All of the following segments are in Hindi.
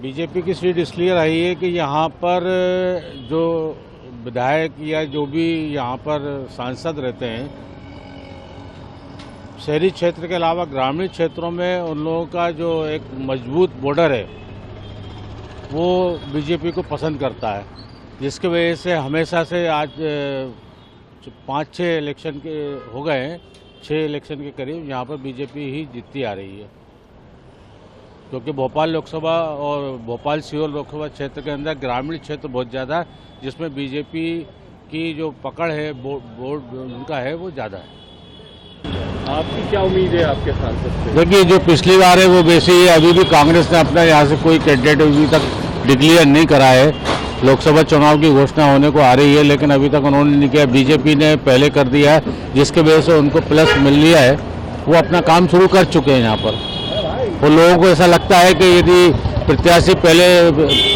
बीजेपी की सीट इसलिए रही है कि यहाँ पर जो विधायक या जो भी यहाँ पर सांसद रहते हैं, शहरी क्षेत्र के अलावा ग्रामीण क्षेत्रों में उन लोगों का जो एक मजबूत बॉर्डर है वो बीजेपी को पसंद करता है, जिसकी वजह से हमेशा से आज 5-6 इलेक्शन के हो गए हैं, 6 इलेक्शन के करीब यहाँ पर बीजेपी ही जीतती आ रही है। क्योंकि भोपाल लोकसभा और भोपाल सीहोर लोकसभा क्षेत्र के अंदर ग्रामीण क्षेत्र बहुत ज़्यादा है, जिसमें बीजेपी की जो पकड़ है बोर्ड उनका है वो ज़्यादा है। आपकी क्या उम्मीद है आपके सांसद से? देखिए, जो पिछली बार है वो वैसे ही, अभी भी कांग्रेस ने अपना यहाँ से कोई कैंडिडेट अभी तक डिक्लेयर नहीं करा है। लोकसभा चुनाव की घोषणा होने को आ रही है, लेकिन अभी तक उन्होंने नहीं किया। बीजेपी ने पहले कर दिया है, जिसके वजह से उनको प्लस मिल लिया है। वो अपना काम शुरू कर चुके हैं यहाँ पर। वो लोगों को ऐसा लगता है कि यदि प्रत्याशी पहले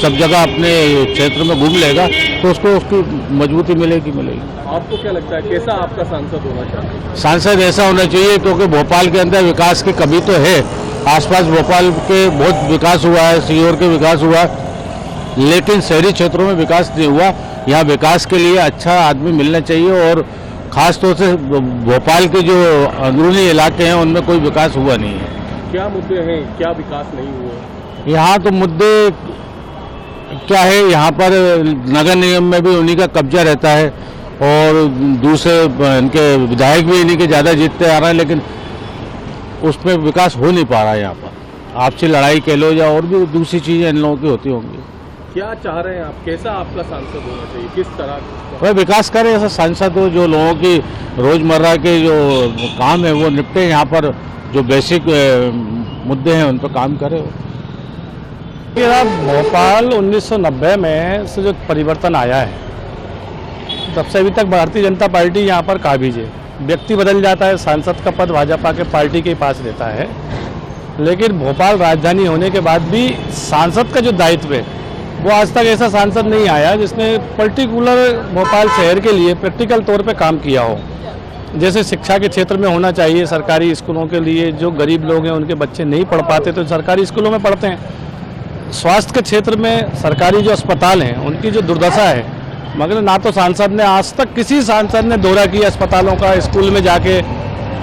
सब जगह अपने क्षेत्र में घूम लेगा तो उसको उसकी मजबूती मिलेगी। आपको क्या लगता है कैसा आपका सांसद होना चाहिए? सांसद ऐसा होना चाहिए, क्योंकि भोपाल के अंदर विकास की कमी तो है। आसपास भोपाल के बहुत विकास हुआ है, सीहोर के विकास हुआ, लेकिन शहरी क्षेत्रों में विकास नहीं हुआ। यहाँ विकास के लिए अच्छा आदमी मिलना चाहिए, और ख़ास तौर से भोपाल के जो अंदरूनी इलाके हैं उनमें कोई विकास हुआ नहीं है। क्या मुद्दे हैं, क्या विकास नहीं हुआ? यहाँ तो मुद्दे क्या है, यहाँ पर नगर निगम में भी उन्हीं का कब्जा रहता है, और दूसरे इनके विधायक भी इन्हीं के ज़्यादा जीतते आ रहे हैं, लेकिन उसमें विकास हो नहीं पा रहा है। यहाँ पर आपसी लड़ाई कह लो या और भी दूसरी चीज़ें इन लोगों की होती होंगी। क्या चाह रहे हैं आप, कैसा आपका सांसद होना चाहिए, किस तरह? वह विकास करे, ऐसा सांसद हो जो लोगों की रोज़मर्रा के जो काम है वो निपटे, यहाँ पर जो बेसिक मुद्दे हैं उन पर काम करे। भोपाल 1990 में से जो परिवर्तन आया है, तब से अभी तक भारतीय जनता पार्टी यहाँ पर काबिज है। व्यक्ति बदल जाता है, सांसद का पद भाजपा के पार्टी के पास रहता है, लेकिन भोपाल राजधानी होने के बाद भी सांसद का जो दायित्व है वो आज तक ऐसा सांसद नहीं आया जिसने पर्टिकुलर भोपाल शहर के लिए प्रैक्टिकल तौर पे काम किया हो। जैसे शिक्षा के क्षेत्र में होना चाहिए, सरकारी स्कूलों के लिए जो गरीब लोग हैं उनके बच्चे नहीं पढ़ पाते तो सरकारी स्कूलों में पढ़ते हैं। स्वास्थ्य के क्षेत्र में सरकारी जो अस्पताल हैं उनकी जो दुर्दशा है, मगर ना तो सांसद ने आज तक किसी सांसद ने दौरा किया अस्पतालों का स्कूल में जाके,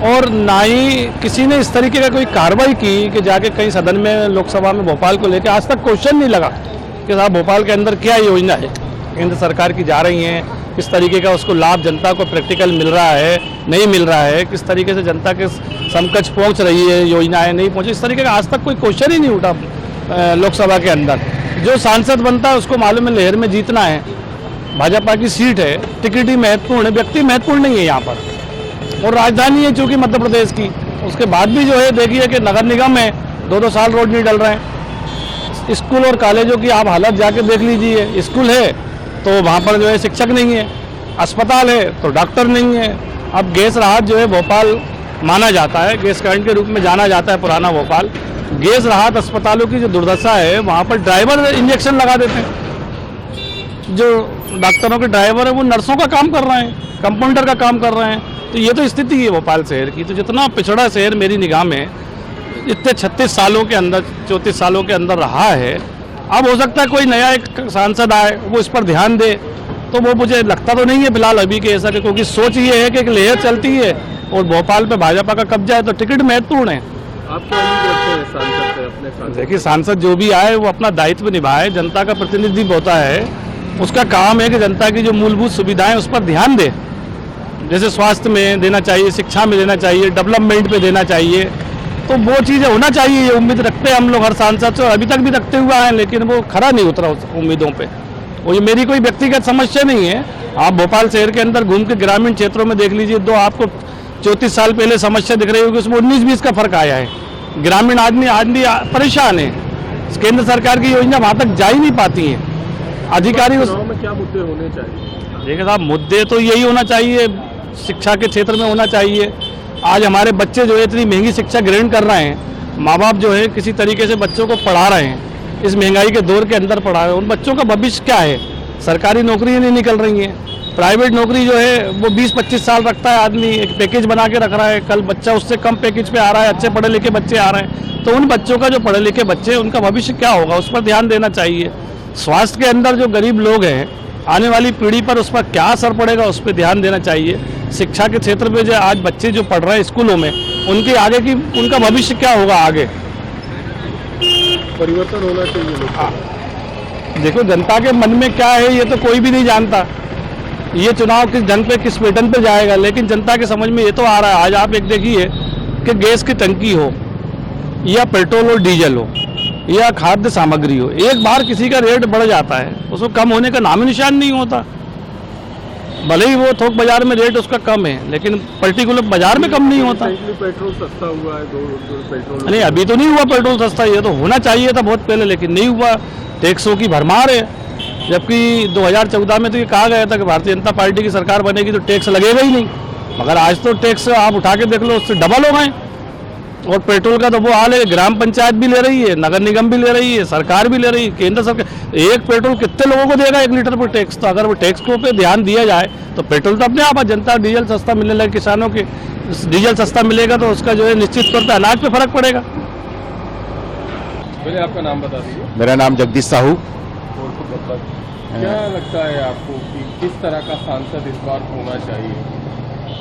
और ना ही किसी ने इस तरीके का कोई कार्रवाई की कि जाके कहीं सदन में लोकसभा में भोपाल को लेकर आज तक क्वेश्चन नहीं लगा कि साहब भोपाल के अंदर क्या योजना है केंद्र सरकार की जा रही हैं, किस तरीके का उसको लाभ जनता को प्रैक्टिकल मिल रहा है, नहीं मिल रहा है, किस तरीके से जनता के समकक्ष पहुंच रही है योजनाएं, नहीं पहुंची। इस तरीके का आज तक कोई क्वेश्चन ही नहीं उठा लोकसभा के अंदर। जो सांसद बनता है उसको मालूम है लहर में जीतना है, भाजपा की सीट है, टिकट ही महत्वपूर्ण है, व्यक्ति महत्वपूर्ण नहीं है यहाँ पर। और राजधानी है चूँकि मध्य प्रदेश की, उसके बाद भी जो है देखिए कि नगर निगम है, 2-2 साल रोड नहीं डल रहे हैं। स्कूल और कॉलेजों की आप हालत जाके देख लीजिए, स्कूल है तो वहाँ पर जो है शिक्षक नहीं है, अस्पताल है तो डॉक्टर नहीं है। अब गैस राहत जो है भोपाल माना जाता है, गैस कांड के रूप में जाना जाता है पुराना भोपाल। गैस राहत अस्पतालों की जो दुर्दशा है, वहाँ पर ड्राइवर इंजेक्शन लगा देते हैं। जो डॉक्टरों के ड्राइवर है वो नर्सों का काम कर रहे हैं, कंपाउंडर का काम कर रहे हैं। तो ये तो स्थिति है भोपाल शहर की। तो जितना पिछड़ा शहर मेरी निगाह में इतने 36 सालों के अंदर, 34 सालों के अंदर रहा है, अब हो सकता है कोई नया एक सांसद आए वो इस पर ध्यान दे, तो वो मुझे लगता तो नहीं है फिलहाल अभी के ऐसा, क्योंकि सोच ये है कि एक लहर चलती है और भोपाल पे भाजपा का कब्जा है तो टिकट महत्वपूर्ण है। आपको सांसद से अपने देखिए, सांसद जो भी आए वो अपना दायित्व निभाए, जनता का प्रतिनिधित्व होता है, उसका काम है कि जनता की जो मूलभूत सुविधाएं उस पर ध्यान दे। जैसे स्वास्थ्य में देना चाहिए, शिक्षा में देना चाहिए, डेवलपमेंट पे देना चाहिए, तो वो चीज़ें होना चाहिए। ये उम्मीद रखते हैं हम लोग हर सांसद से, अभी तक भी रखते हुए हैं, लेकिन वो खरा नहीं उतरा उस उम्मीदों पे। और ये मेरी कोई व्यक्तिगत समस्या नहीं है। आप भोपाल शहर के अंदर घूम के ग्रामीण क्षेत्रों में देख लीजिए, तो आपको 34 साल पहले समस्या दिख रही होगी, उसमें 19-20 का फर्क आया है। ग्रामीण आदमी परेशान है, केंद्र सरकार की योजना वहाँ तक जा ही नहीं पाती है। अधिकारी उस में क्या मुद्दे होने चाहिए? देखिए साहब, मुद्दे तो यही होना चाहिए, शिक्षा के क्षेत्र में होना चाहिए। आज हमारे बच्चे जो है इतनी महंगी शिक्षा ग्रहण कर रहे हैं, माँ बाप जो है किसी तरीके से बच्चों को पढ़ा रहे हैं, इस महंगाई के दौर के अंदर पढ़ा रहे हैं, उन बच्चों का भविष्य क्या है? सरकारी नौकरियाँ नहीं निकल रही हैं, प्राइवेट नौकरी जो है वो 20-25 साल रखता है आदमी, एक पैकेज बना के रख रहा है, कल बच्चा उससे कम पैकेज पे आ रहा है, अच्छे पढ़े लिखे बच्चे आ रहे हैं, तो उन बच्चों का जो पढ़े लिखे बच्चे हैं उनका भविष्य क्या होगा, उस पर ध्यान देना चाहिए। स्वास्थ्य के अंदर जो गरीब लोग हैं, आने वाली पीढ़ी पर उस पर क्या असर पड़ेगा उस पर ध्यान देना चाहिए। शिक्षा के क्षेत्र में जो आज बच्चे जो पढ़ रहे हैं स्कूलों में, उनकी आगे की उनका भविष्य क्या होगा आगे। परिवर्तन होना चाहिए लोग। देखो जनता के मन में क्या है ये तो कोई भी नहीं जानता, ये चुनाव किस ढंग पे किस पैटर्न पे जाएगा, लेकिन जनता के समझ में ये तो आ रहा है। आज आप एक देखिए कि गैस की टंकी हो या पेट्रोल और डीजल हो या खाद्य सामग्री हो, एक बार किसी का रेट बढ़ जाता है उसको कम होने का नाम निशान नहीं होता। भले ही वो थोक बाजार में रेट उसका कम है, लेकिन पर्टिकुलर बाजार में कम नहीं होता। पेट्रोल सस्ता हुआ है, 2 पेट्रोल नहीं, अभी तो नहीं हुआ पेट्रोल सस्ता, ये तो होना चाहिए था बहुत पहले, लेकिन नहीं हुआ। टैक्सों की भरमार है, जबकि 2014 में तो ये कहा गया था कि भारतीय जनता पार्टी की सरकार बनेगी तो टैक्स लगेगा ही नहीं, मगर आज तो टैक्स आप उठा के देख लो उससे डबल हो गए। और पेट्रोल का तो वो हाल है, ग्राम पंचायत भी ले रही है, नगर निगम भी ले रही है, सरकार भी ले रही है, केंद्र सरकार। एक पेट्रोल कितने लोगों को देगा 1 लीटर पर टैक्स? तो अगर वो टैक्स को पे ध्यान दिया जाए तो पेट्रोल तो अपने आप जनता, डीजल सस्ता मिलने लगे, किसानों के डीजल सस्ता मिलेगा तो उसका जो है निश्चित तौर पर अनाज पे फर्क पड़ेगा। पहले आपका नाम बता दीजिए। मेरा नाम जगदीश साहू। और कुछ मतलब क्या लगता है आपको कि किस तरह का सांसद इस बार होना चाहिए?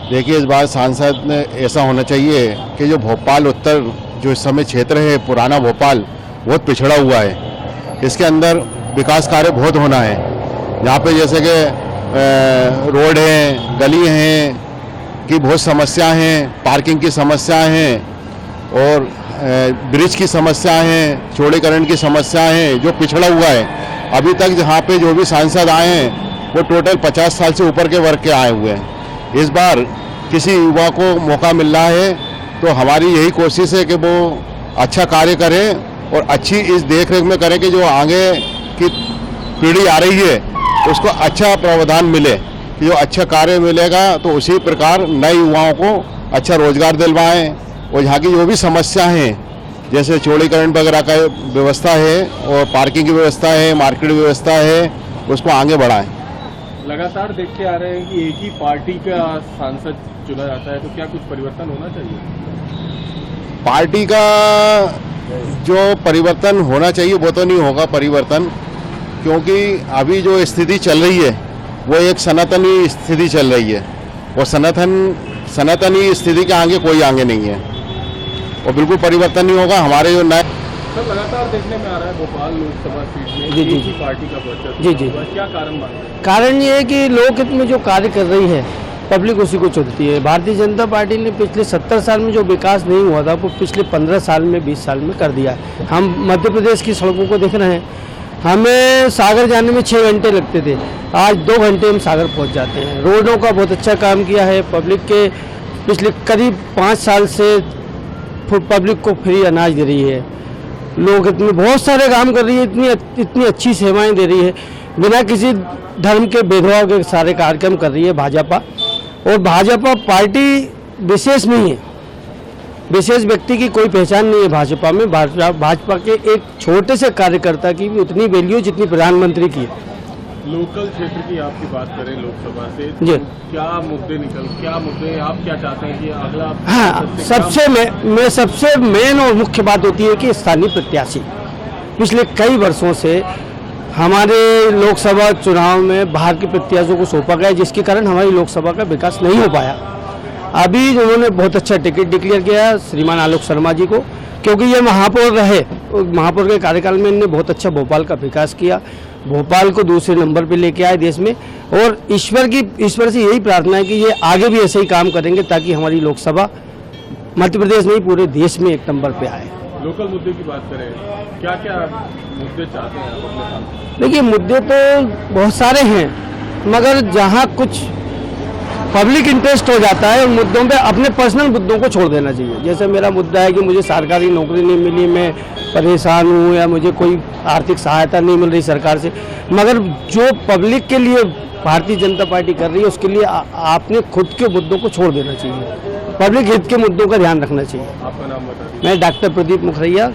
देखिए, इस बार सांसद ने ऐसा होना चाहिए कि जो भोपाल उत्तर जो इस समय क्षेत्र है, पुराना भोपाल बहुत पिछड़ा हुआ है, इसके अंदर विकास कार्य बहुत होना है। यहाँ पे जैसे कि रोड हैं, गली हैं की बहुत समस्या हैं, पार्किंग की समस्याएं हैं और ब्रिज की समस्याएं हैं, चौड़ीकरण की समस्याएं हैं, जो पिछड़ा हुआ है। अभी तक जहाँ पे जो भी सांसद आए हैं वो टोटल 50 साल से ऊपर के वर्ग के आए हुए हैं। इस बार किसी युवा को मौका मिल रहा है तो हमारी यही कोशिश है कि वो अच्छा कार्य करें और अच्छी इस देखरेख में करें कि जो आगे की पीढ़ी आ रही है उसको अच्छा प्रावधान मिले, कि जो अच्छा कार्य मिलेगा तो उसी प्रकार नए युवाओं को अच्छा रोजगार दिलवाएं और यहाँ की जो भी समस्या हैं जैसे चौड़ीकरण वगैरह का व्यवस्था है और पार्किंग की व्यवस्था है, मार्केट व्यवस्था है, उसको आगे बढ़ाएं। लगातार देखते आ रहे हैं कि एक ही पार्टी का सांसद चुना जाता है, तो क्या कुछ परिवर्तन होना चाहिए? पार्टी का जो परिवर्तन होना चाहिए वो तो नहीं होगा परिवर्तन, क्योंकि अभी जो स्थिति चल रही है वो एक सनातनी स्थिति चल रही है और सनातनी स्थिति के आगे कोई आगे नहीं है और बिल्कुल परिवर्तन नहीं होगा। हमारे जो नए सर लगातार देखने में आ रहा है भोपाल लोकसभा सीट में जी, एक जी। ही पार्टी का वर्चस्व जी, जी। हुआ है। क्या कारण मानते हैं? कारण ये है कि लोकहित में जो कार्य कर रही है पब्लिक उसी को चुनती है। भारतीय जनता पार्टी ने पिछले 70 साल में जो विकास नहीं हुआ था वो पिछले 15 साल में 20 साल में कर दिया है। हम मध्य प्रदेश की सड़कों को देख रहे हैं, हमें सागर जाने में 6 घंटे लगते थे, आज 2 घंटे हम सागर पहुंच जाते हैं। रोडों का बहुत अच्छा काम किया है। पब्लिक के पिछले करीब 5 साल से पब्लिक को फ्री अनाज दे रही है। लोकहित में बहुत सारे काम कर रही है, इतनी अच्छी सेवाएं दे रही है, बिना किसी धर्म के भेदभाव के सारे कार्यक्रम कर रही है भाजपा। और भाजपा पार्टी विशेष नहीं है, विशेष व्यक्ति की कोई पहचान नहीं है भाजपा में। भाजपा के एक छोटे से कार्यकर्ता की भी उतनी वैल्यू जितनी प्रधानमंत्री की है। लोकल क्षेत्र की आपकी बात करें लोकसभा से, जी। तो क्या मुद्दे आप क्या चाहते हैं कि अगला हाँ, सबसे मेन और मुख्य बात होती है कि स्थानीय प्रत्याशी पिछले कई वर्षों से हमारे लोकसभा चुनाव में बाहर के प्रत्याशियों को सौंपा गया, जिसके कारण हमारी लोकसभा का विकास नहीं हो पाया। अभी उन्होंने बहुत अच्छा टिकट डिक्लेयर किया श्रीमान आलोक शर्मा जी को, क्योंकि ये महापौर रहे, महापौर के कार्यकाल में इन्होंने बहुत अच्छा भोपाल का विकास किया, भोपाल को दूसरे नंबर पे लेके आए देश में। और ईश्वर से यही प्रार्थना है कि ये आगे भी ऐसे ही काम करेंगे ताकि हमारी लोकसभा मध्य प्रदेश नहीं पूरे देश में 1 नंबर पे आए। लोकल मुद्दे की बात करें, क्या क्या मुद्दे चाहते हैं आप अपने सांसद? देखिए, मुद्दे तो बहुत सारे हैं, मगर जहाँ कुछ पब्लिक इंटरेस्ट हो जाता है उन मुद्दों पे अपने पर्सनल मुद्दों को छोड़ देना चाहिए। जैसे मेरा मुद्दा है कि मुझे सरकारी नौकरी नहीं मिली, मैं परेशान हूँ, या मुझे कोई आर्थिक सहायता नहीं मिल रही सरकार से, मगर जो पब्लिक के लिए भारतीय जनता पार्टी कर रही है उसके लिए आपने खुद के मुद्दों को छोड़ देना चाहिए, पब्लिक हित के मुद्दों का ध्यान रखना चाहिए। आपका नाम बता दीजिए। मैं डॉक्टर प्रदीप मुखरिया,